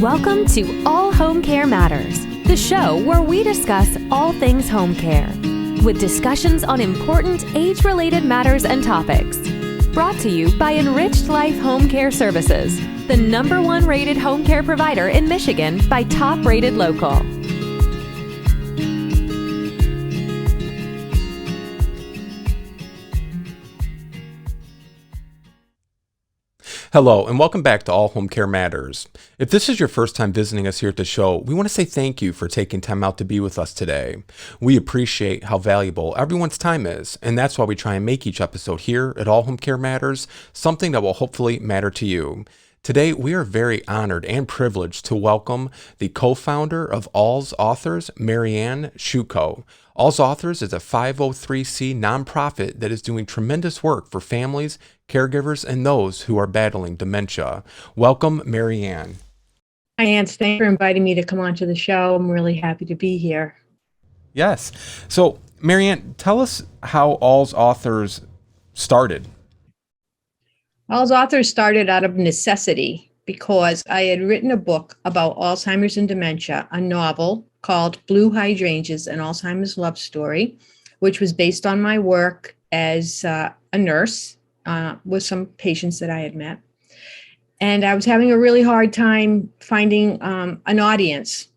Welcome to All Home Care Matters, the show where we discuss all things home care, with discussions on important age-related matters and topics. Brought to you by Enriched Life Home Care Services, the #1 rated home care provider in Michigan by Top Rated Local. Hello, and welcome back to All Home Care Matters. If this is your first time visiting us here at the show, we want to say thank you for taking time out to be with us today. We appreciate how valuable everyone's time is, and that's why we try and make each episode here at All Home Care Matters something that will hopefully matter to you. Today, we are very honored and privileged to welcome the co-founder of AlzAuthors, Marianne Sciucco. AlzAuthors is a 503c nonprofit that is doing tremendous work for families, caregivers, and those who are battling dementia. Welcome, Marianne. Hi, Anne. Thanks for inviting me to come on to the show. I'm really happy to be here. Yes. So, Marianne, tell us how AlzAuthors started. AlzAuthors started out of necessity because I had written a book about Alzheimer's and dementia, a novel called Blue Hydrangeas, an Alzheimer's love story, which was based on my work as a nurse with some patients that I had met. And I was having a really hard time finding an audience.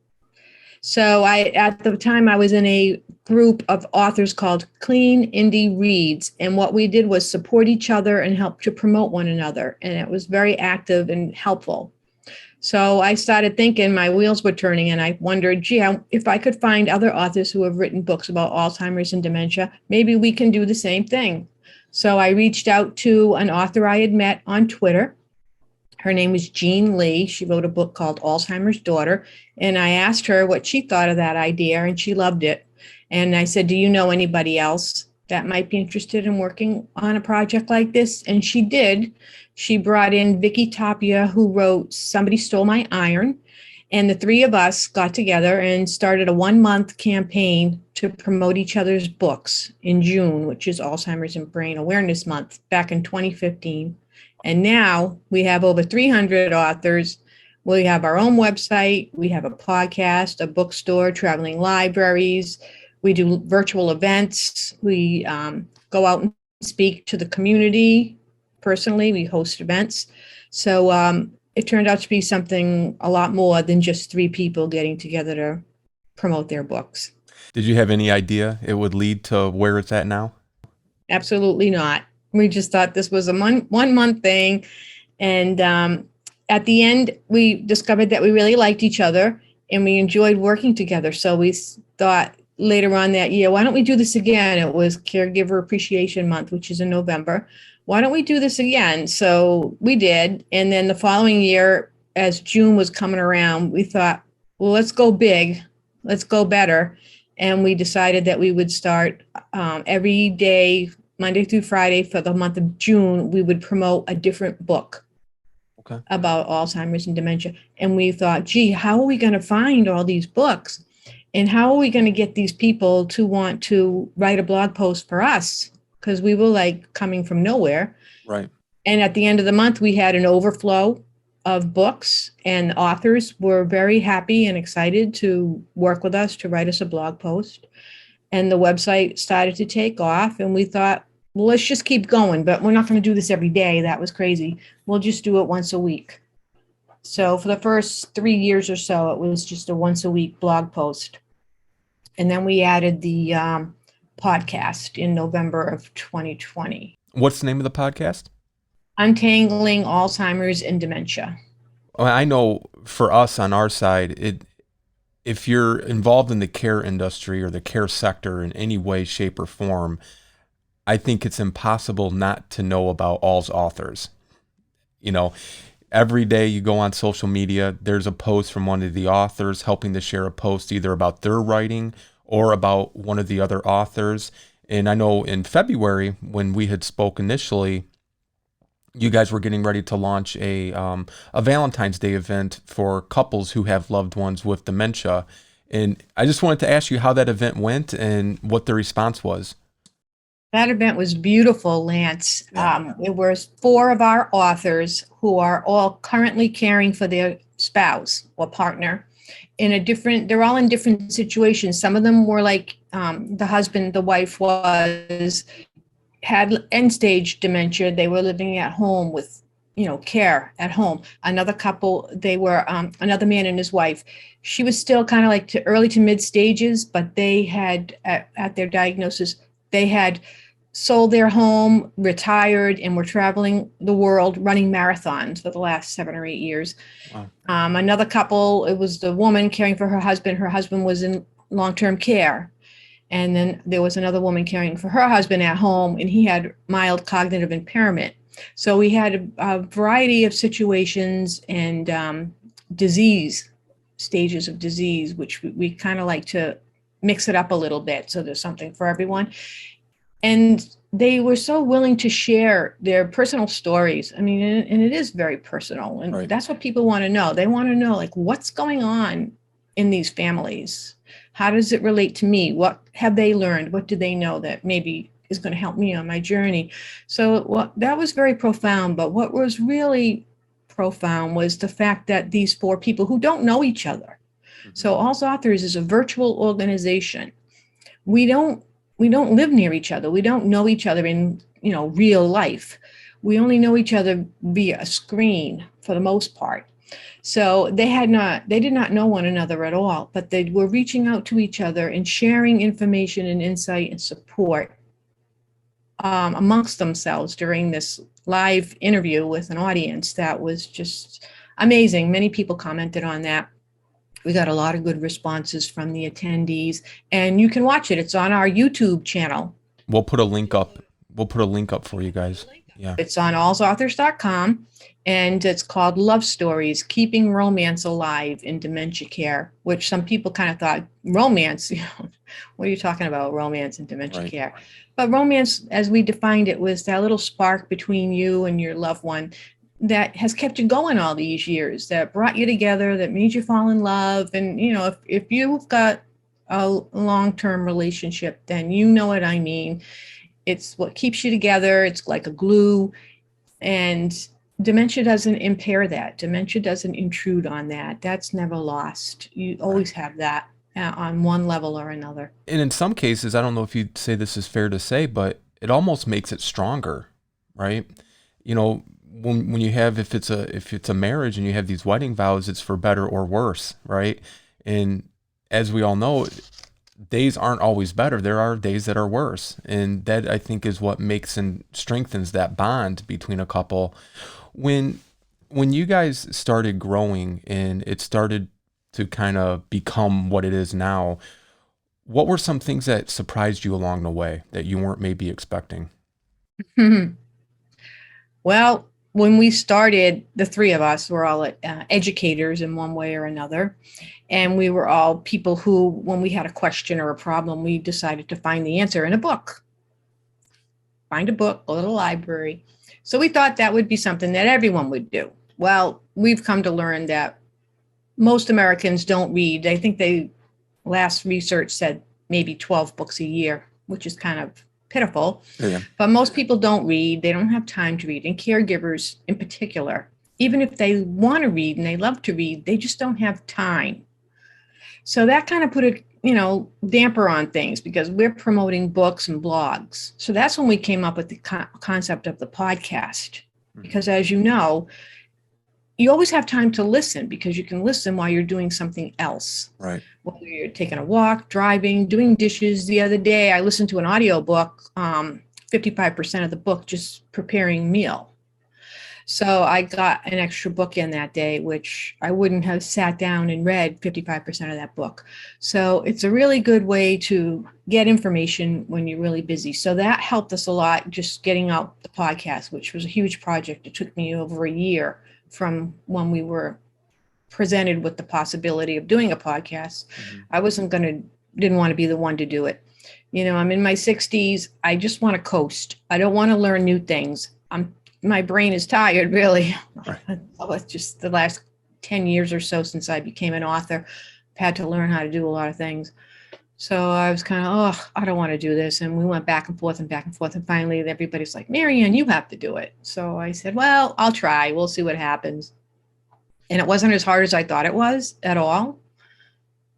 So at the time, I was in a group of authors called Clean Indie Reads. And what we did was support each other and help to promote one another. And it was very active and helpful. So I started thinking, my wheels were turning, and I wondered, if I could find other authors who have written books about Alzheimer's and dementia, maybe we can do the same thing. So I reached out to an author I had met on Twitter. Her name is Jean Lee. She wrote a book called Alzheimer's Daughter. And I asked her what she thought of that idea, and she loved it. And I said, do you know anybody else that might be interested in working on a project like this? And she did. She brought in Vicky Tapia, who wrote Somebody Stole My Iron. And the three of us got together and started a 1-month campaign to promote each other's books in June, which is Alzheimer's and Brain Awareness Month, back in 2015. And now we have over 300 authors. We have our own website. We have a podcast, a bookstore, traveling libraries. We do virtual events. We go out and speak to the community. Personally, we host events. So it turned out to be something a lot more than just 3 people getting together to promote their books. Did you have any idea it would lead to where it's at now? Absolutely not. We just thought this was a 1-month thing. And at the end, we discovered that we really liked each other and we enjoyed working together. So we thought later on that year, why don't we do this again? It was Caregiver Appreciation Month, which is in November. Why don't we do this again? So we did. And then the following year, as June was coming around, we thought, well, let's go big. Let's go better. And we decided that we would start every day, Monday through Friday for the month of June, we would promote a different book about Alzheimer's and dementia. And we thought, how are we going to find all these books? And how are we going to get these people to want to write a blog post for us? Because we were like coming from nowhere. Right. And at the end of the month, we had an overflow of books, and authors were very happy and excited to work with us to write us a blog post. And the website started to take off, and we thought, well, let's just keep going, but we're not going to do this every day. That was crazy. We'll just do it once a week. So for the first 3 years or so, it was just a once a week blog post. And then we added the podcast in November of 2020. What's the name of the podcast? Untangling Alzheimer's and Dementia. Well, I know for us on our side, if you're involved in the care industry or the care sector in any way, shape, or form, I think it's impossible not to know about AlzAuthors. You know, every day you go on social media, there's a post from one of the authors helping to share a post either about their writing or about one of the other authors. And I know in February, when we had spoke initially, you guys were getting ready to launch a Valentine's Day event for couples who have loved ones with dementia. And I just wanted to ask you how that event went and what the response was. That event was beautiful, Lance. Yeah. It was 4 of our authors who are all currently caring for their spouse or partner they're all in different situations. Some of them were like the wife had end stage dementia. They were living at home with, care at home. Another couple, they were another man and his wife. She was still kind of like to early to mid stages, but they had at their diagnosis, they had sold their home, retired, and were traveling the world running marathons for the last 7 or 8 years. Wow. Another couple, it was the woman caring for her husband. Her husband was in long-term care. And then there was another woman caring for her husband at home, and he had mild cognitive impairment. So we had a variety of situations and stages of disease, which we kind of like to mix it up a little bit. So there's something for everyone. And they were so willing to share their personal stories. I mean, and it is very personal. And That's what people want to know. They want to know, like, what's going on in these families? How does it relate to me? What have they learned? What do they know that maybe is going to help me on my journey? So that was very profound. But what was really profound was the fact that these 4 people who don't know each other. So AlzAuthors is a virtual organization. We don't live near each other. We don't know each other in, real life. We only know each other via a screen for the most part. So they did not know one another at all, but they were reaching out to each other and sharing information and insight and support amongst themselves during this live interview with an audience that was just amazing. Many people commented on that. We got a lot of good responses from the attendees, and you can watch it. It's on our YouTube channel. We'll put a link up. For you guys. Yeah. It's on AlzAuthors.com, and it's called Love Stories, Keeping Romance Alive in Dementia Care, which some people kind of thought, romance, what are you talking about, romance in dementia care? But romance, as we defined it, was that little spark between you and your loved one that has kept you going all these years, that brought you together, that made you fall in love. And, if you've got a long-term relationship, then you know what I mean. It's what keeps you together. It's like a glue. And dementia doesn't impair that. Dementia doesn't intrude on that. That's never lost. You always have that on one level or another. And in some cases, I don't know if you'd say this is fair to say, but it almost makes it stronger, right? When you have, if it's a marriage and you have these wedding vows, it's for better or worse, right? And as we all know, days aren't always better. There are days that are worse. And that, I think, is what makes and strengthens that bond between a couple. When you guys started growing and it started to kind of become what it is now, what were some things that surprised you along the way that you weren't maybe expecting? Well, when we started, the 3 of us were all educators in one way or another. And we were all people who, when we had a question or a problem, we decided to find the answer in a book. Find a book, go to the library. So we thought that would be something that everyone would do. Well, we've come to learn that most Americans don't read. I think last research said maybe 12 books a year, which is kind of pitiful. Yeah. But most people don't read. They don't have time to read. And caregivers in particular, even if they want to read and they love to read, they just don't have time. So that kind of put a damper on things because we're promoting books and blogs. So that's when we came up with the concept of the podcast. Because as you know, you always have time to listen because you can listen while you're doing something else. Right. Whether you're taking a walk, driving, doing dishes. The other day, I listened to an audiobook, 55% of the book, just preparing meal. So I got an extra book in that day, which I wouldn't have sat down and read 55% of that book. So it's a really good way to get information when you're really busy. So that helped us a lot, just getting out the podcast, which was a huge project. It took me over a year from when we were presented with the possibility of doing a podcast. I didn't want to be the one to do it. I'm in my 60s. I just want to coast. I don't want to learn new things. My brain is tired, really. It's just the last 10 years or so since I became an author. I've had to learn how to do a lot of things. So I was kind of, oh, I don't want to do this. And we went back and forth and back and forth. And finally, everybody's like, Marianne, you have to do it. So I said, well, I'll try. We'll see what happens. And it wasn't as hard as I thought it was at all.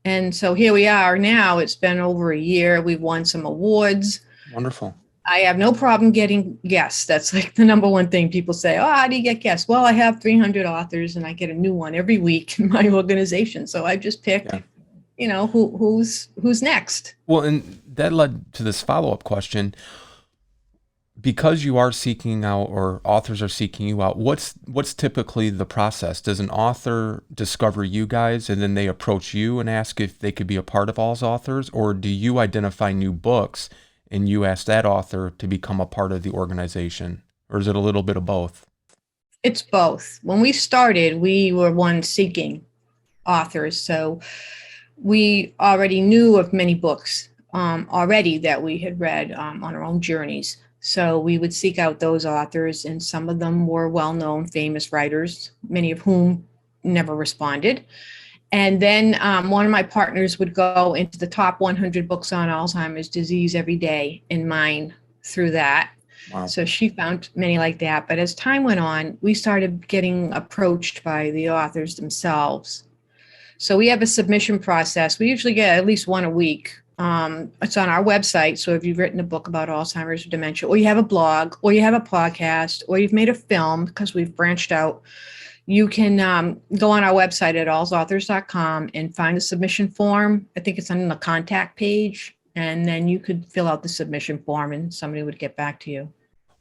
And so here we are now. It's been over a year. We've won some awards. Wonderful. I have no problem getting guests. That's like the number one thing people say. Oh, how do you get guests? Well, I have 300 authors and I get a new one every week in my organization. So I just pick, who's next. Well, and that led to this follow-up question. Because you are seeking out, or authors are seeking you out, what's typically the process? Does an author discover you guys and then they approach you and ask if they could be a part of AlzAuthors? Or do you identify new books and you ask that author to become a part of the organization? Or is it a little bit of both? It's both. When we started, we were one seeking authors. So we already knew of many books already that we had read on our own journeys. So we would seek out those authors, and some of them were well-known, famous writers, many of whom never responded. And then one of my partners would go into the top 100 books on Alzheimer's disease every day and mine through that. Wow. So she found many like that. But as time went on, we started getting approached by the authors themselves. So we have a submission process. We usually get at least one a week. It's on our website. So if you've written a book about Alzheimer's or dementia, or you have a blog, or you have a podcast, or you've made a film, because we've branched out, you can go on our website at AlzAuthors.com and find a submission form. I think it's on the contact page. And then you could fill out the submission form and somebody would get back to you.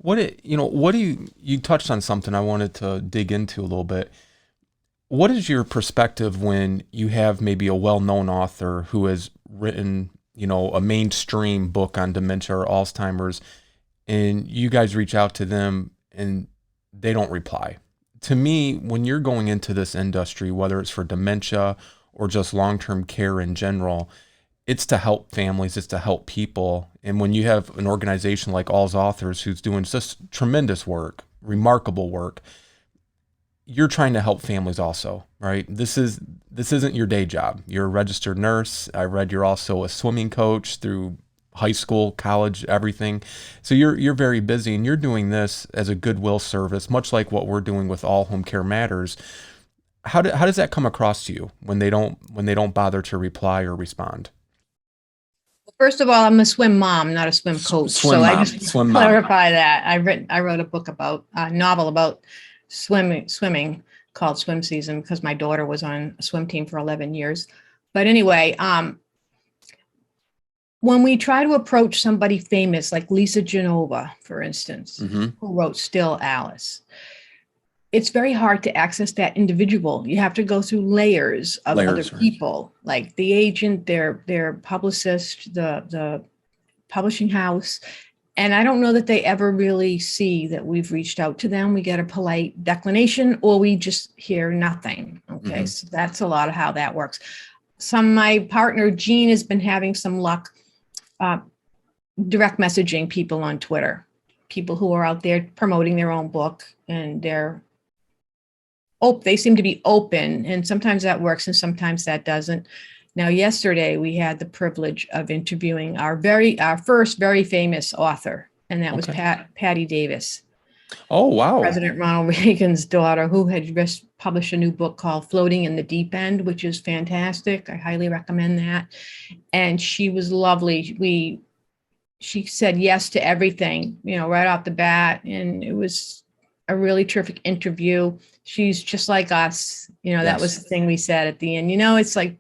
You touched on something I wanted to dig into a little bit. What is your perspective when you have maybe a well-known author who has written, a mainstream book on dementia or Alzheimer's, and you guys reach out to them and they don't reply? To me, when you're going into this industry, whether it's for dementia or just long-term care in general, it's to help families, it's to help people. And when you have an organization like AlzAuthors who's doing just tremendous work, remarkable work, you're trying to help families also, right? This isn't your day job. You're a registered nurse. I read you're also a swimming coach through high school, college, everything. So you're very busy, and you're doing this as a goodwill service, much like what we're doing with All Home Care Matters. How does that come across to you when they don't bother to reply or respond? First of all, I'm a swim mom, not a swim coach. I just clarify that. I wrote a book about a novel about swimming called Swim Season, because my daughter was on a swim team for 11 years. But anyway, when we try to approach somebody famous, like Lisa Genova, for instance, who wrote Still Alice, it's very hard to access that individual. You have to go through layers of other people, like the agent, their publicist, the publishing house. And I don't know that they ever really see that we've reached out to them. We get a polite declination, or we just hear nothing. Okay, so that's a lot of how that works. My partner, Jean, has been having some luck direct messaging people on Twitter, people who are out there promoting their own book, and they seem to be open, and sometimes that works and sometimes that doesn't. Now, yesterday we had the privilege of interviewing our first very famous author, and that was Patty Davis. Oh, wow. President Ronald Reagan's daughter, who had just published a new book called Floating in the Deep End, which is fantastic. I highly recommend that. And she was lovely. She said yes to everything, right off the bat. And it was a really terrific interview. She's just like us. Yes. That was the thing we said at the end. It's like,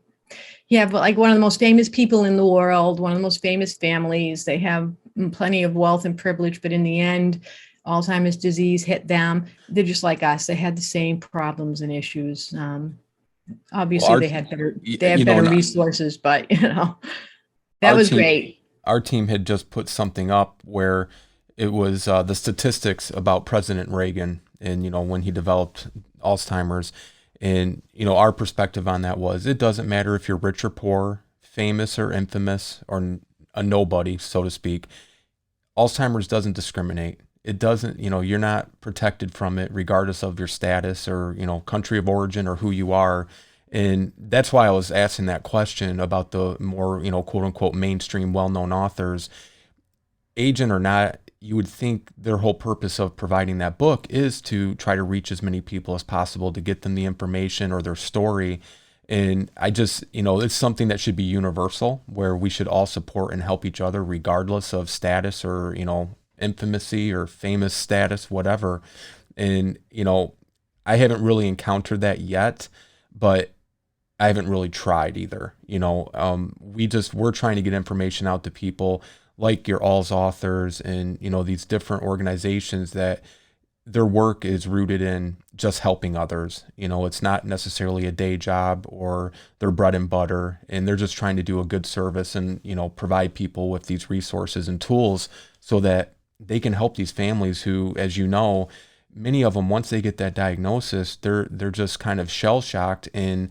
but like one of the most famous people in the world, one of the most famous families. They have plenty of wealth and privilege, but in the end, Alzheimer's disease hit them. They're just like us. They had the same problems and issues. Obviously, they had better resources, but that was great. Our team had just put something up where it was the statistics about President Reagan and when he developed Alzheimer's. And, our perspective on that was, it doesn't matter if you're rich or poor, famous or infamous, or a nobody, so to speak. Alzheimer's doesn't discriminate. It doesn't, you're not protected from it regardless of your status or, country of origin or who you are. And that's why I was asking that question about the more, quote unquote, mainstream, well-known authors. Agent or not, you would think their whole purpose of providing that book is to try to reach as many people as possible to get them the information or their story. And I just, it's something that should be universal, where we should all support and help each other regardless of status or, infamy or famous status, whatever. And, I haven't really encountered that yet, but I haven't really tried either. We're trying to get information out to people like your AlzAuthors and, these different organizations that their work is rooted in just helping others. It's not necessarily a day job or their bread and butter, and they're just trying to do a good service and, provide people with these resources and tools so that they can help these families who, as you know, many of them, once they get that diagnosis, they're just kind of shell shocked, and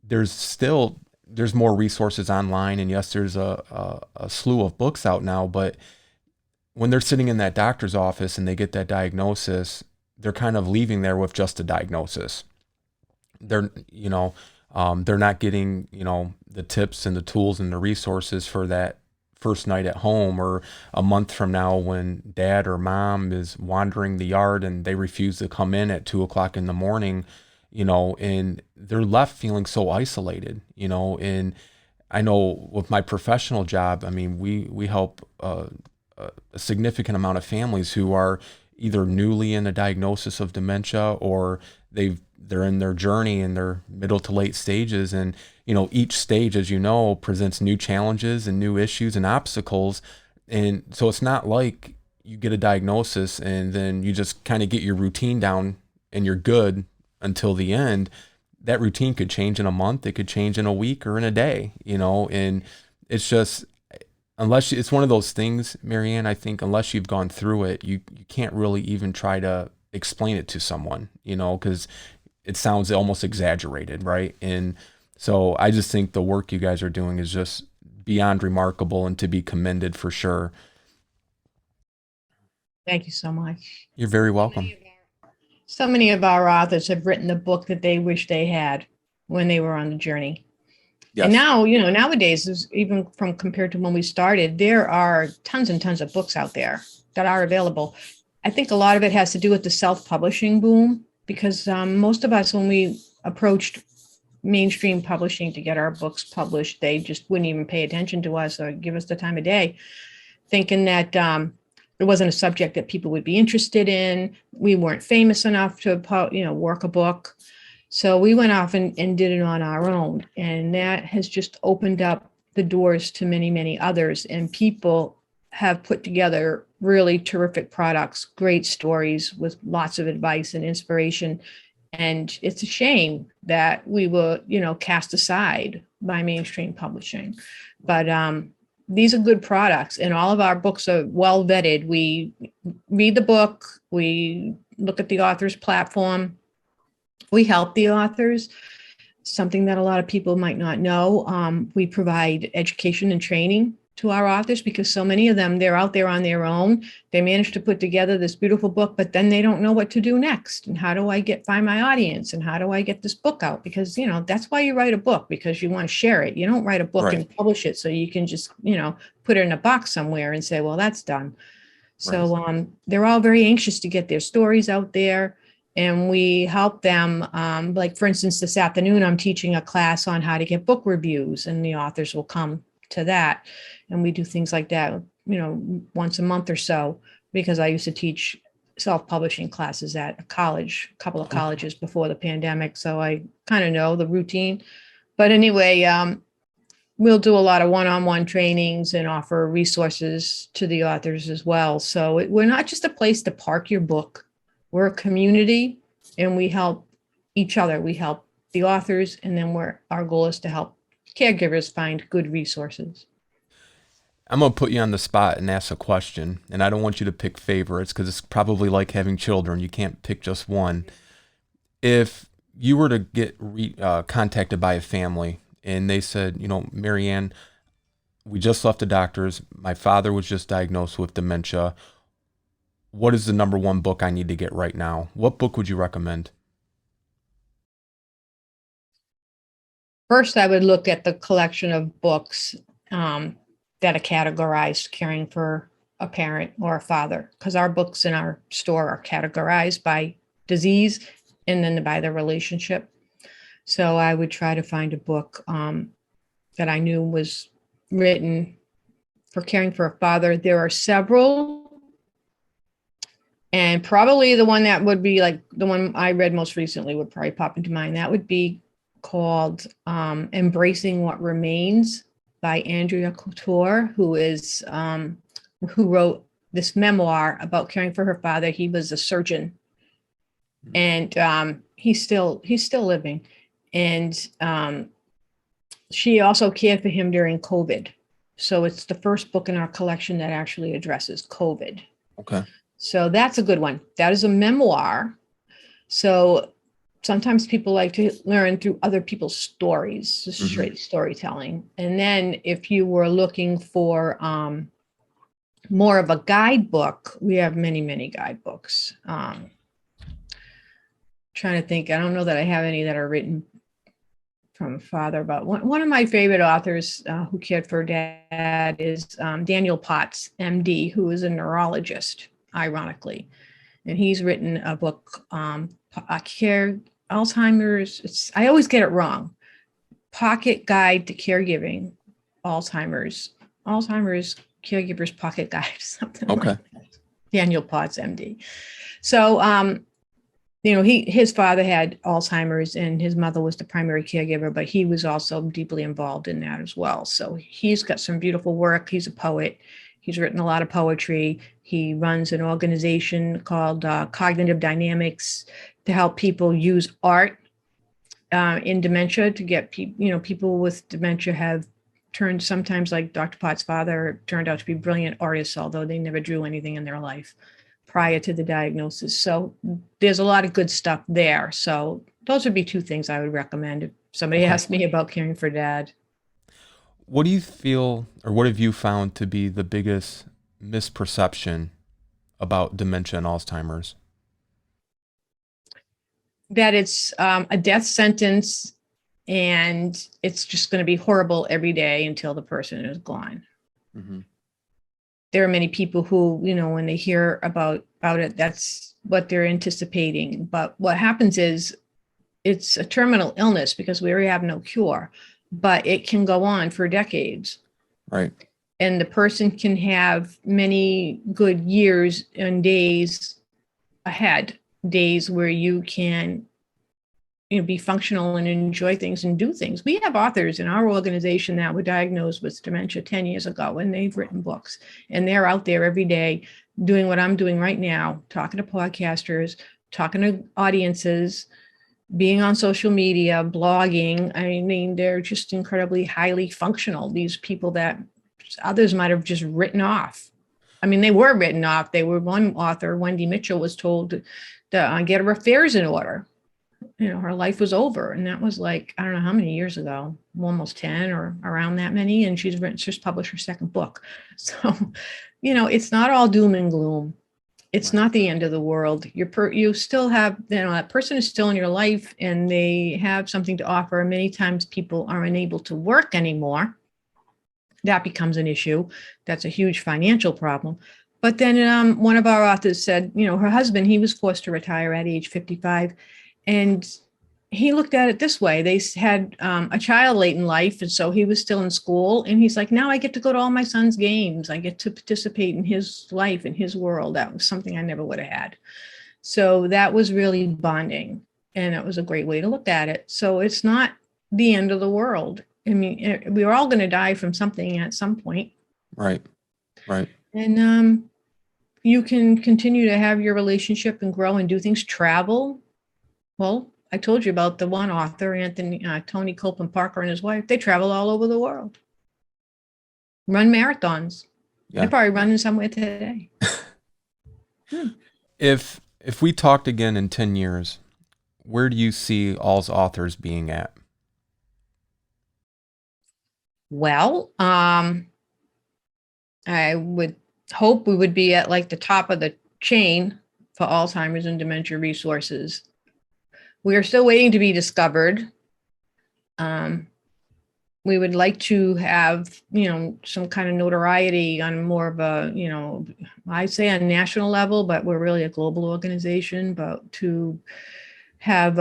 there's more resources online, and yes, there's a slew of books out now, but when they're sitting in that doctor's office and they get that diagnosis, they're kind of leaving there with just a diagnosis. They're not getting, the tips and the tools and the resources for that first night at home, or a month from now when dad or mom is wandering the yard and they refuse to come in at 2:00 in the morning, and they're left feeling so isolated, and I know with my professional job, I mean, we help a significant amount of families who are either newly in a diagnosis of dementia, or they're in their journey in their middle to late stages. And, each stage, as you know, presents new challenges and new issues and obstacles. And so it's not like you get a diagnosis and then you just kind of get your routine down and you're good until the end. That routine could change in a month. It could change in a week or in a day, and it's just, it's one of those things, Marianne, I think unless you've gone through it, you can't really even try to explain it to someone, because it sounds almost exaggerated, right? And so I just think the work you guys are doing is just beyond remarkable and to be commended for sure. Thank you so much. You're very welcome. So many of our authors have written the book that they wish they had when they were on the journey. Yes. And now, nowadays, even from compared to when we started, there are tons and tons of books out there that are available. I think a lot of it has to do with the self-publishing boom, because most of us, when we approached mainstream publishing to get our books published, they just wouldn't even pay attention to us or give us the time of day, thinking that it wasn't a subject that people would be interested in. We weren't famous enough to, work a book. So we went off and did it on our own. And that has just opened up the doors to many, many others. And people have put together really terrific products, great stories with lots of advice and inspiration. And it's a shame that we were, cast aside by mainstream publishing. But these are good products, and all of our books are well vetted. We read the book, we look at the author's platform, we help the authors, something that a lot of people might not know. We provide education and training to our authors, because so many of them, they're out there on their own. They managed to put together this beautiful book, but then they don't know what to do next. And how do I find my audience? And how do I get this book out? Because, that's why you write a book, because you want to share it. You don't write a book right. and publish it so you can just, put it in a box somewhere and say, well, that's done. So right. They're all very anxious to get their stories out there. And we help them. Like, for instance, this afternoon, I'm teaching a class on how to get book reviews, and the authors will come to that. And we do things like that, once a month or so, because I used to teach self-publishing classes at a couple of colleges before the pandemic. So I kind of know the routine. But anyway, we'll do a lot of one-on-one trainings and offer resources to the authors as well. So we're not just a place to park your book. We're a community, and we help each other. We help the authors, and then our goal is to help caregivers find good resources. I'm going to put you on the spot and ask a question, and I don't want you to pick favorites, because it's probably like having children. You can't pick just one. If you were to get contacted by a family and they said, Marianne, we just left the doctors. My father was just diagnosed with dementia. What is the number one book I need to get right now? What book would you recommend? First, I would look at the collection of books that are categorized caring for a parent or a father, because our books in our store are categorized by disease and then by the relationship. So I would try to find a book that I knew was written for caring for a father. There are several, and probably the one that would be like the one I read most recently would probably pop into mind. That would be called Embracing What Remains by Andrea Couture, who wrote this memoir about caring for her father. He was a surgeon, and he's still living. And she also cared for him during COVID. So it's the first book in our collection that actually addresses COVID. Okay. So that's a good one. That is a memoir. So sometimes people like to learn through other people's stories, just straight storytelling. And then if you were looking for more of a guidebook, we have many, many guidebooks. Trying to think, I don't know that I have any that are written from a father, but one of my favorite authors who cared for dad is Daniel Potts, MD, who is a neurologist, ironically. And he's written a book, Alzheimer's. I always get it wrong. Pocket Guide to Caregiving, Alzheimer's Caregiver's Pocket Guide, something like that. Daniel Potts, MD. So, his father had Alzheimer's and his mother was the primary caregiver, but he was also deeply involved in that as well. So he's got some beautiful work. He's a poet. He's written a lot of poetry. He runs an organization called Cognitive Dynamics to help people use art in dementia to get people with dementia have turned, sometimes like Dr. Potts' father, turned out to be brilliant artists, although they never drew anything in their life prior to the diagnosis. So there's a lot of good stuff there. So those would be two things I would recommend if somebody asked me about caring for dad. What do you feel, or what have you found to be the biggest misperception about dementia and Alzheimer's? That it's a death sentence and it's just going to be horrible every day until the person is gone. Mm-hmm. There are many people who, when they hear about it, that's what they're anticipating. But what happens is it's a terminal illness because we already have no cure, but it can go on for decades. Right. And the person can have many good years and days ahead, days where you can be functional and enjoy things and do things. We have authors in our organization that were diagnosed with dementia 10 years ago, and they've written books, and they're out there every day doing what I'm doing right now, talking to podcasters, talking to audiences, being on social media, blogging. I mean, they're just incredibly highly functional. These people that others might have just written off. I mean, they were written off. They were, one author, Wendy Mitchell, was told to get her affairs in order. Her life was over. And that was like, I don't know how many years ago, almost 10 or around that many. And she's just published her second book. So, it's not all doom and gloom. It's not the end of the world. You still have, that person is still in your life and they have something to offer. Many times people are unable to work anymore. That becomes an issue. That's a huge financial problem. But then one of our authors said, her husband, he was forced to retire at age 55. And he looked at it this way. They had a child late in life, and so he was still in school. And he's like, now I get to go to all my son's games. I get to participate in his life, in his world. That was something I never would have had. So that was really bonding. And it was a great way to look at it. So it's not the end of the world. I mean, we're all going to die from something at some point. Right. And you can continue to have your relationship and grow and do things, travel. Well, I told you about the one author, Tony Copeland Parker, and his wife. They travel all over the world, run marathons. Yeah. They're probably running somewhere today. If we talked again in 10 years, where do you see AlzAuthors being at? Well, I would hope we would be at like the top of the chain for Alzheimer's and dementia resources. We are still waiting to be discovered. we would like to have, some kind of notoriety on more of a, I'd say on a national level, but we're really a global organization, but to have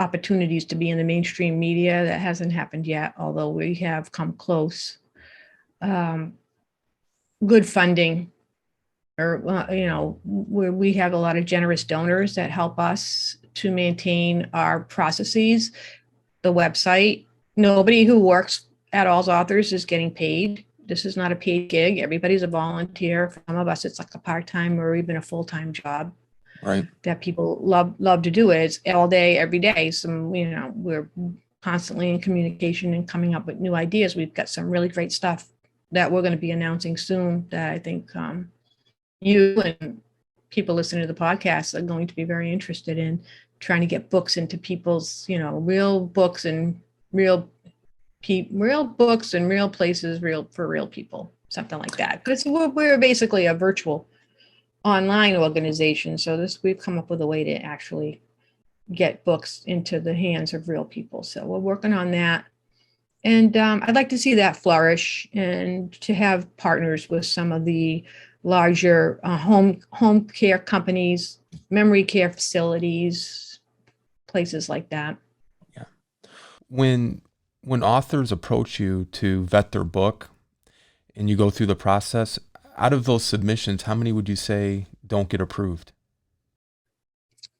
opportunities to be in the mainstream media. That hasn't happened yet, although we have come close. Good funding, or where we have a lot of generous donors that help us to maintain our processes, the website. Nobody who works at AlzAuthors is getting paid. This is not a paid gig. Everybody's a volunteer. For some of us, it's like a part-time or even a full-time job. Right. That people love to do it. It's all day, every day. We're constantly in communication and coming up with new ideas. We've got some really great stuff that we're going to be announcing soon that I think you and people listening to the podcast are going to be very interested in, trying to get books into people's, real books and real books and real places, for real people, something like that. Because we're basically a virtual online organization. So we've come up with a way to actually get books into the hands of real people. So we're working on that. And I'd like to see that flourish, and to have partners with some of the larger home care companies, memory care facilities, places like that. Yeah. When authors approach you to vet their book and you go through the process, out of those submissions, how many would you say don't get approved?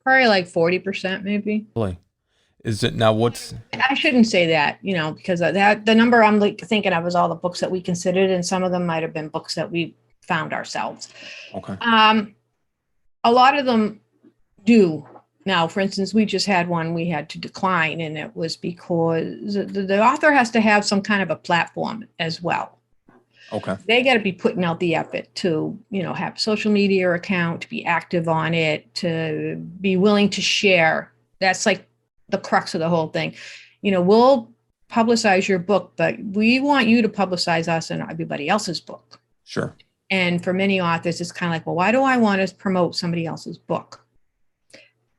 Probably like 40%, maybe. Really? Is it now? I shouldn't say that, because the number I'm thinking of is all the books that we considered, and some of them might have been books that we found ourselves. Okay. A lot of them do. Now, for instance, we just had one we had to decline, and it was because the author has to have some kind of a platform as well. Okay. They got to be putting out the effort to, have a social media account, to be active on it, to be willing to share. That's like the crux of the whole thing. We'll publicize your book, but we want you to publicize us and everybody else's book. Sure. And for many authors, it's kind of like, well, why do I want to promote somebody else's book?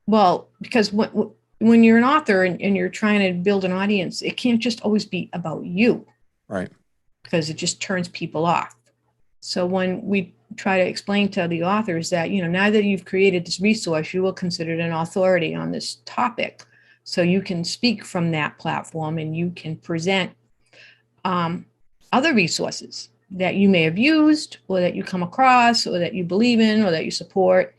Well, because when you're an author and you're trying to build an audience, it can't just always be about you. Right. Because it just turns people off. So when we try to explain to the authors that, now that you've created this resource, you will consider it an authority on this topic. So you can speak from that platform, and you can present other resources that you may have used, or that you come across, or that you believe in, or that you support,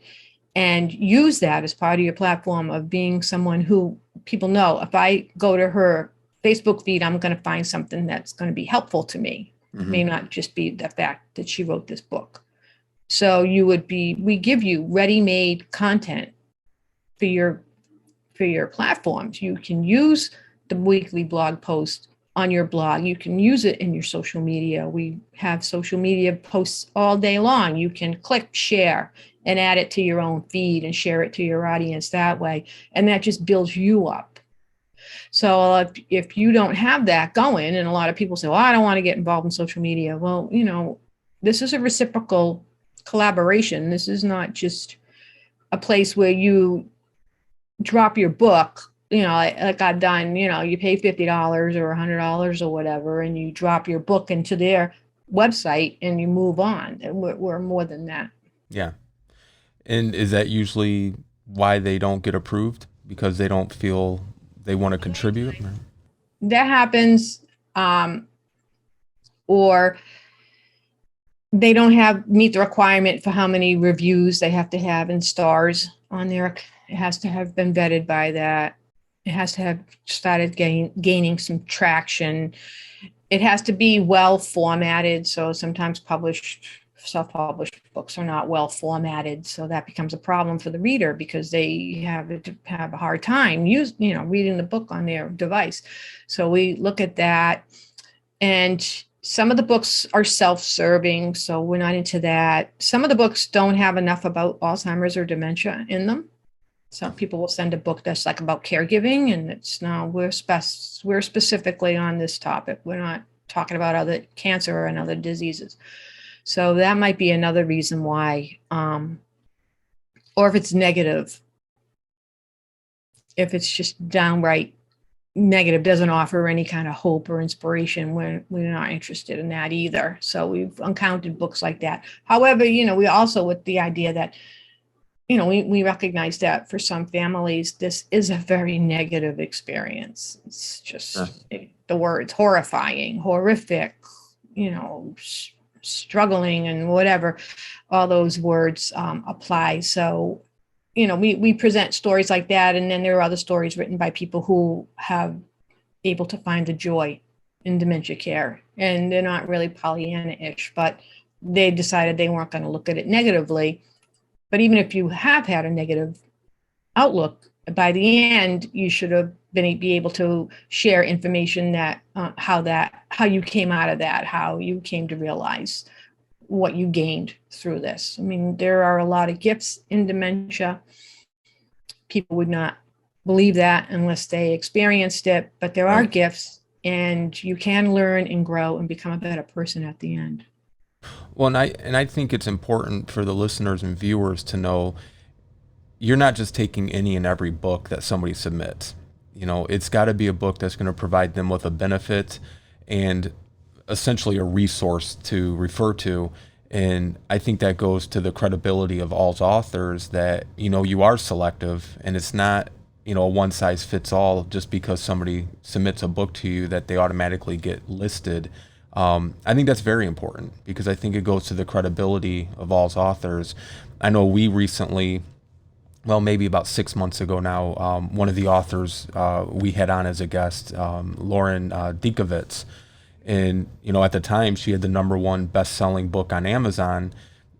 and use that as part of your platform of being someone who people know, if I go to her Facebook feed, I'm going to find something that's going to be helpful to me. Mm-hmm. It may not just be the fact that she wrote this book. So we give you ready-made content for your platforms. You can use the weekly blog post on your blog. You can use it in your social media. We have social media posts all day long. You can click share and add it to your own feed and share it to your audience that way. And that just builds you up. So if you don't have that going, and a lot of people say, well, I don't want to get involved in social media. Well, this is a reciprocal collaboration. This is not just a place where you drop your book, like I've done, you pay $50 or $100 or whatever, and you drop your book into their website and you move on. We're more than that. Yeah. And is that usually why they don't get approved? Because they don't feel they want to contribute? That happens. Or they don't meet the requirement for how many reviews they have to have and stars on there. It has to have been vetted by that. It has to have started gaining some traction. It has to be well formatted. So sometimes self-published books are not well formatted. So that becomes a problem for the reader, because they have a hard time reading the book on their device. So we look at that, and some of the books are self-serving, so we're not into that. Some of the books don't have enough about Alzheimer's or dementia in them. Some people will send a book that's like about caregiving, and we're specifically on this topic. We're not talking about other cancer and other diseases. So that might be another reason why, or if it's negative, if it's just downright negative, doesn't offer any kind of hope or inspiration. We're not interested in that either. So we've encountered books like that. However, we also, with the idea that, we recognize that for some families, this is a very negative experience. It's just the words horrifying, horrific, struggling, and whatever, all those words apply. So, we present stories like that. And then there are other stories written by people who have able to find the joy in dementia care. And they're not really Pollyanna-ish, but they decided they weren't going to look at it negatively. But even if you have had a negative outlook, by the end, you should have be able to share information that how you came out of that, how you came to realize what you gained through this. I mean, there are a lot of gifts in dementia. People would not believe that unless they experienced it, but there are gifts, and you can learn and grow and become a better person at the end. Well, and I think it's important for the listeners and viewers to know you're not just taking any and every book that somebody submits. It's got to be a book that's going to provide them with a benefit and essentially a resource to refer to. And I think that goes to the credibility of AlzAuthors, that, you are selective, and it's not, a one size fits all just because somebody submits a book to you that they automatically get listed. I think that's very important because I think it goes to the credibility of AlzAuthors. I know we recently, well, maybe about 6 months ago now, one of the authors we had on as a guest, Lauren Dikovitz. And, at the time she had the #1 best-selling book on Amazon,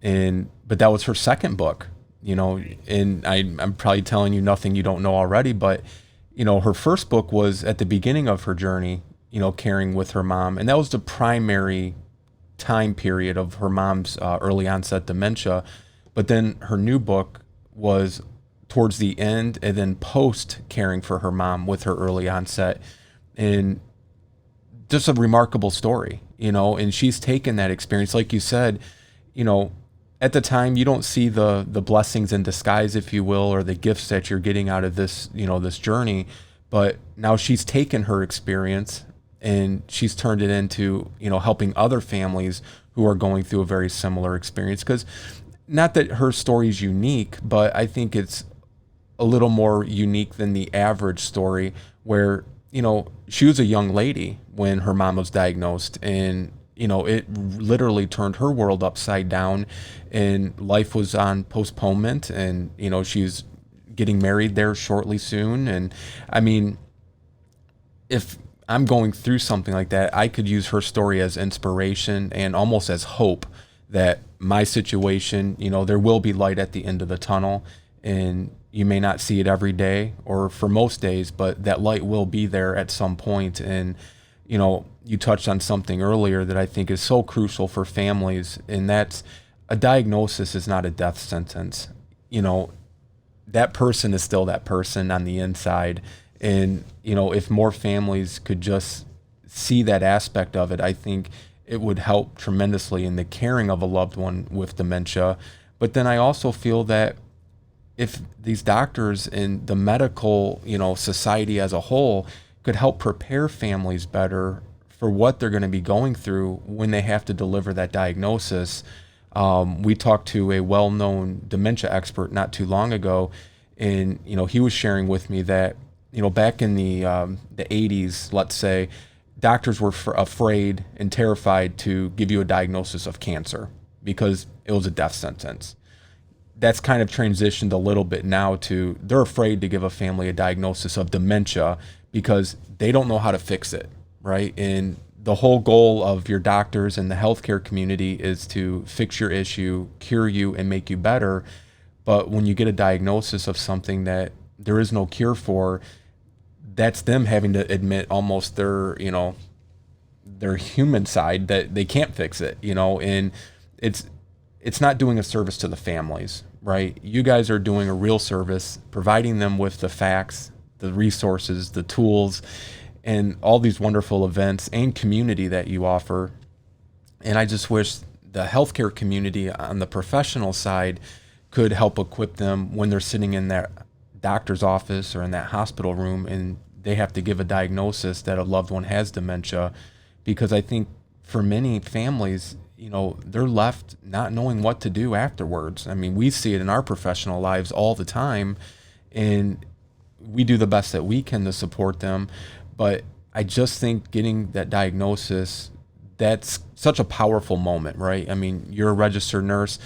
but that was her second book, and I'm probably telling you nothing you don't know already, but, her first book was at the beginning of her journey, caring with her mom. And that was the primary time period of her mom's early onset dementia. But then her new book was towards the end and then post caring for her mom with her early onset. And just a remarkable story, and she's taken that experience. Like you said, at the time you don't see the blessings in disguise, if you will, or the gifts that you're getting out of this, this journey. But now she's taken her experience and she's turned it into, helping other families who are going through a very similar experience. Because not that her story is unique, but I think it's a little more unique than the average story, where she was a young lady when her mom was diagnosed, and, it literally turned her world upside down, and life was on postponement, and, she's getting married there shortly soon. And I mean, if I'm going through something like that, I could use her story as inspiration and almost as hope that my situation, there will be light at the end of the tunnel. And you may not see it every day or for most days, but that light will be there at some point. And, you touched on something earlier that I think is so crucial for families, and that's a diagnosis is not a death sentence. That person is still that person on the inside. And, if more families could just see that aspect of it, I think it would help tremendously in the caring of a loved one with dementia. But then I also feel that if these doctors and the medical, society as a whole could help prepare families better for what they're going to be going through when they have to deliver that diagnosis. We talked to a well-known dementia expert not too long ago, and, he was sharing with me that, back in the 80s, let's say, doctors were afraid and terrified to give you a diagnosis of cancer because it was a death sentence. That's kind of transitioned a little bit now to they're afraid to give a family a diagnosis of dementia because they don't know how to fix it, right? And the whole goal of your doctors and the healthcare community is to fix your issue, cure you, and make you better. But when you get a diagnosis of something that there is no cure for, that's them having to admit almost their human side that they can't fix it, and it's not doing a service to the families, right? You guys are doing a real service, providing them with the facts, the resources, the tools, and all these wonderful events and community that you offer. And I just wish the healthcare community on the professional side could help equip them when they're sitting in that doctor's office or in that hospital room and they have to give a diagnosis that a loved one has dementia, because I think for many families, they're left not knowing what to do afterwards. I mean, we see it in our professional lives all the time, and we do the best that we can to support them. But I just think getting that diagnosis, that's such a powerful moment, right? I mean, you're a registered nurse.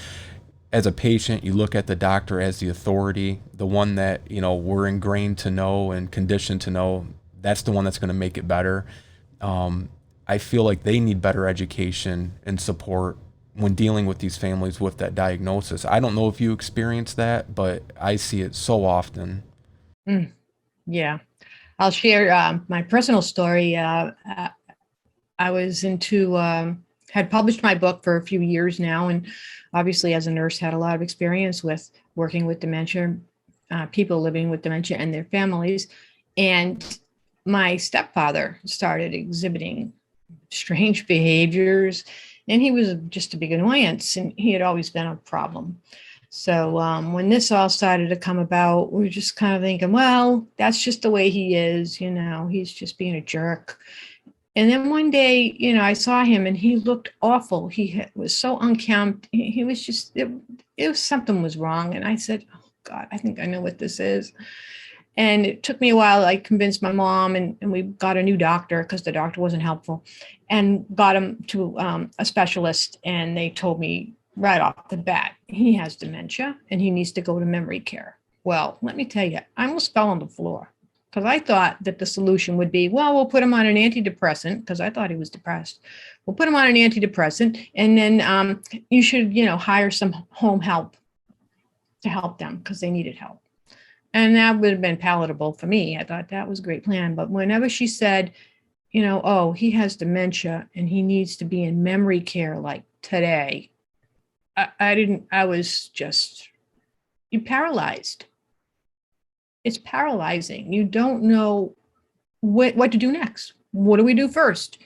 As a patient, you look at the doctor as the authority, the one that, we're ingrained to know and conditioned to know. That's the one that's going to make it better. I feel like they need better education and support when dealing with these families with that diagnosis. I don't know if you experience that, but I see it so often. Yeah. I'll share my personal story. I was had published my book for a few years now, and obviously as a nurse had a lot of experience with working with dementia, people living with dementia and their families. And my stepfather started exhibiting strange behaviors, and he was just a big annoyance, and he had always been a problem. So when this all started to come about, we were just kind of thinking, well, that's just the way he is, he's just being a jerk. And then one day, I saw him and he looked awful. He was so unkempt. He was just, it was something was wrong. And I said, oh God, I think I know what this is. And it took me a while. I convinced my mom, and we got a new doctor because the doctor wasn't helpful, and got him to a specialist. And they told me right off the bat, he has dementia and he needs to go to memory care. Well, let me tell you, I almost fell on the floor because I thought that the solution would be, well, we'll put him on an antidepressant, because I thought he was depressed. We'll put him on an antidepressant, and then you should, hire some home help to help them because they needed help. And that would have been palatable for me. I thought that was a great plan. But whenever she said, oh, he has dementia and he needs to be in memory care like today, I was just paralyzed. It's paralyzing. You don't know what to do next. What do we do first?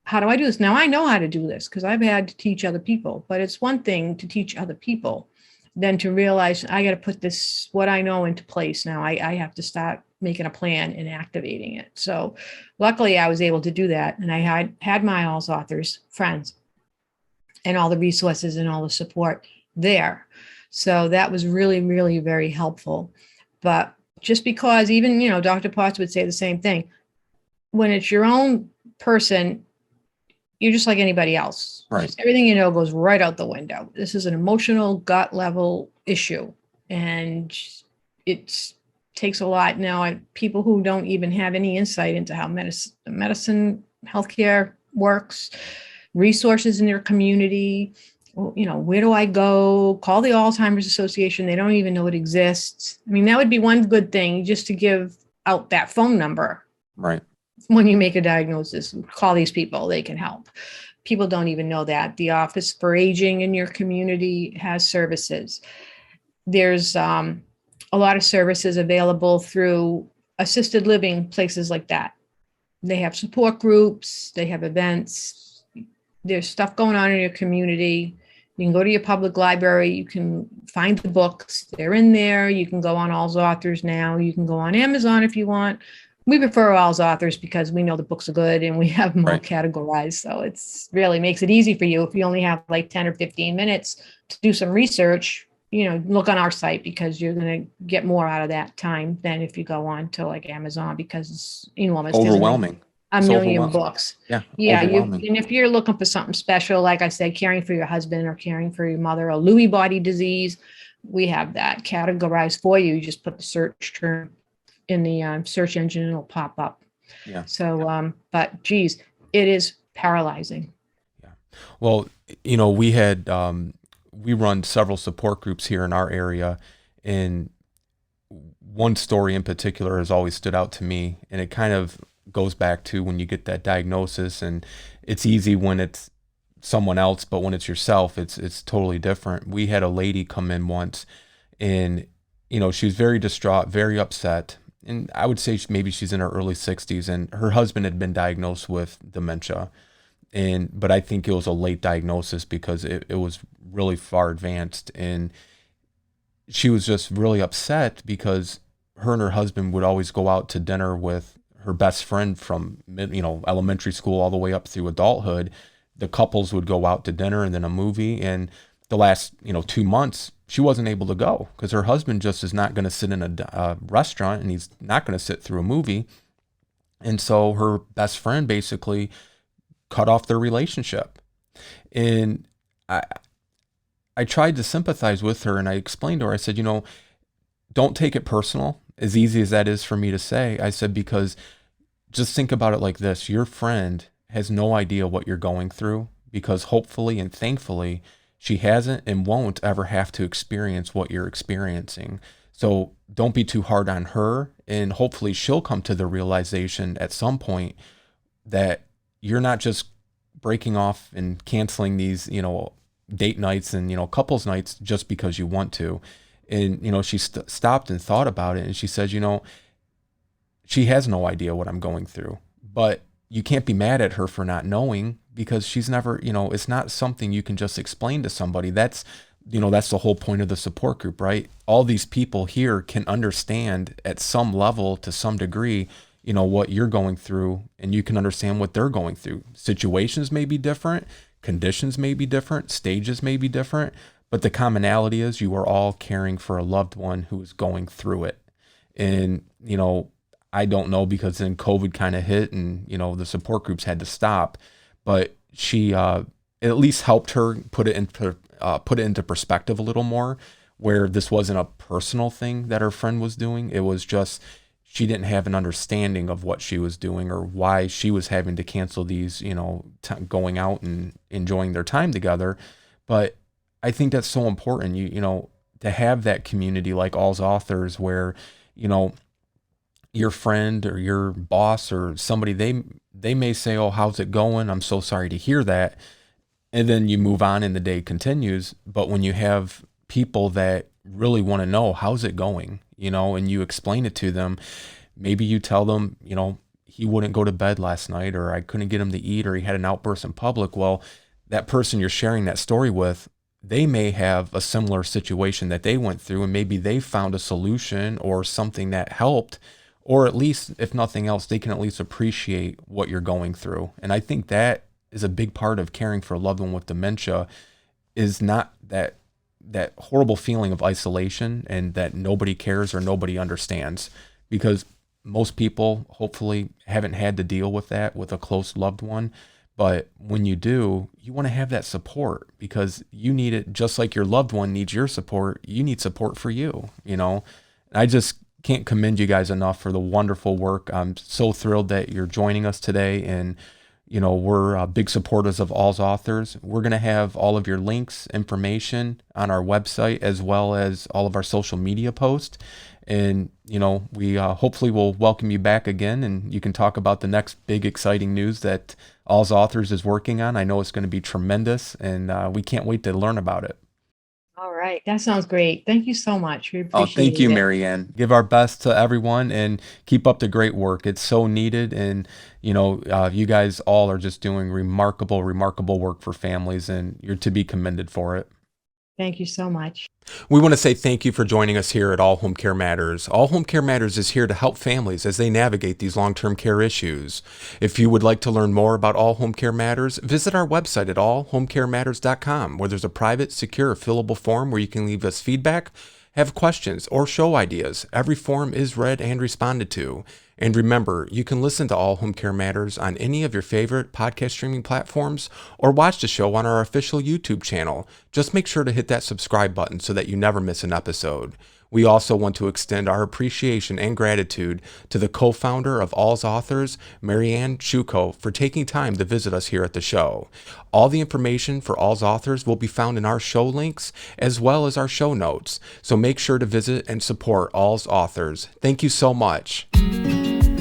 How do I do this? Now I know how to do this because I've had to teach other people, but it's one thing to teach other people than to realize I got to put this, what I know, into place. Now I have to start making a plan and activating it. So luckily I was able to do that. And I had my AlzAuthors friends and all the resources and all the support there. So that was really, really very helpful. But just because even, Dr. Potts would say the same thing, when it's your own person, you're just like anybody else. Right. Just everything goes right out the window. This is an emotional gut level issue, and it takes a lot now. People who don't even have any insight into how medicine, healthcare works, resources in their community. Where do I go? Call the Alzheimer's Association. They don't even know it exists. I mean, that would be one good thing, just to give out that phone number. Right. When you make a diagnosis, call these people, they can help. People don't even know that. The Office for Aging in your community has services. There's a lot of services available through assisted living places like that. They have support groups, they have events. There's stuff going on in your community. You can go to your public library, you can find the books, they're in there. You can go on AlzAuthors now. You can go on Amazon if you want. We prefer AlzAuthors because we know the books are good and we have them all categorized. So it's really makes it easy for you. If you only have like 10 or 15 minutes to do some research, look on our site, because you're going to get more out of that time than if you go on to like Amazon, because it's enormous. Overwhelming. A million books. Yeah. And if you're looking for something special, like I said, caring for your husband or caring for your mother, a Lewy body disease, we have that categorized for you. You just put the search term in the search engine and it'll pop up. Yeah. So, but geez, it is paralyzing. Yeah. Well, we run several support groups here in our area, and one story in particular has always stood out to me, and it kind of goes back to when you get that diagnosis, and it's easy when it's someone else, but when it's yourself, it's totally different. We had a lady come in once, and she was very distraught, very upset. And I would say maybe she's in her early 60s, and her husband had been diagnosed with dementia. But I think it was a late diagnosis because it was really far advanced. And she was just really upset because her and her husband would always go out to dinner with her best friend from elementary school all the way up through adulthood. The couples would go out to dinner and then a movie, and the last 2 months she wasn't able to go because her husband just is not going to sit in a restaurant, and he's not going to sit through a movie. And so her best friend basically cut off their relationship. And I tried to sympathize with her, and I explained to her, I said, don't take it personal, as easy as that is for me to say. I said, because just think about it like this. Your friend has no idea what you're going through, because hopefully and thankfully she hasn't and won't ever have to experience what you're experiencing. So don't be too hard on her, and hopefully she'll come to the realization at some point that you're not just breaking off and canceling these, date nights and, couples nights just because you want to. And, she stopped and thought about it, and she says, she has no idea what I'm going through, but you can't be mad at her for not knowing, because she's never, it's not something you can just explain to somebody. That's the whole point of the support group, right? All these people here can understand at some level, to some degree, what you're going through, and you can understand what they're going through. Situations may be different, conditions may be different, stages may be different, but the commonality is you are all caring for a loved one who is going through it. And, I don't know, because then COVID kind of hit and, the support groups had to stop, but she at least helped her put it into perspective a little more, where this wasn't a personal thing that her friend was doing. It was just, she didn't have an understanding of what she was doing or why she was having to cancel these, going out and enjoying their time together. But I think that's so important, to have that community like AlzAuthors, where, your friend or your boss or somebody, they may say, "Oh, how's it going? I'm so sorry to hear that." And then you move on and the day continues. But when you have people that really want to know, how's it going, and you explain it to them, maybe you tell them, he wouldn't go to bed last night, or I couldn't get him to eat, or he had an outburst in public. Well, that person you're sharing that story with, they may have a similar situation that they went through, and maybe they found a solution or something that helped, or at least, if nothing else, they can at least appreciate what you're going through. And I think that is a big part of caring for a loved one with dementia, is not that horrible feeling of isolation and that nobody cares or nobody understands, because most people hopefully haven't had to deal with that with a close loved one. But when you do, you want to have that support, because you need it just like your loved one needs your support. You need support for you, I just can't commend you guys enough for the wonderful work. I'm so thrilled that you're joining us today, and we're big supporters of AlzAuthors. We're going to have all of your links, information on our website, as well as all of our social media posts. And, we hopefully will welcome you back again, and you can talk about the next big exciting news that AlzAuthors is working on. I know it's going to be tremendous, and we can't wait to learn about it. All right. That sounds great. Thank you so much. We appreciate it. Oh, thank you, Marianne. Give our best to everyone and keep up the great work. It's so needed. And, you guys all are just doing remarkable work for families, and you're to be commended for it. Thank you so much. We want to say thank you for joining us here at All Home Care Matters. All Home Care Matters is here to help families as they navigate these long-term care issues. If you would like to learn more about All Home Care Matters, visit our website at allhomecarematters.com, where there's a private, secure, fillable form where you can leave us feedback, have questions, or show ideas. Every form is read and responded to. And remember, you can listen to All Home Care Matters on any of your favorite podcast streaming platforms, or watch the show on our official YouTube channel. Just make sure to hit that subscribe button so that you never miss an episode. We also want to extend our appreciation and gratitude to the co-founder of AlzAuthors, Marianne Sciucco, for taking time to visit us here at the show. All the information for AlzAuthors will be found in our show links as well as our show notes, so make sure to visit and support AlzAuthors. Thank you so much.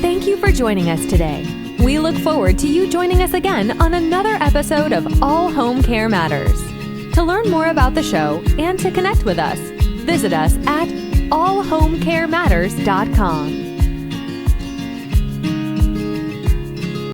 Thank you for joining us today. We look forward to you joining us again on another episode of All Home Care Matters. To learn more about the show and to connect with us, visit us at allhomecarematters.com.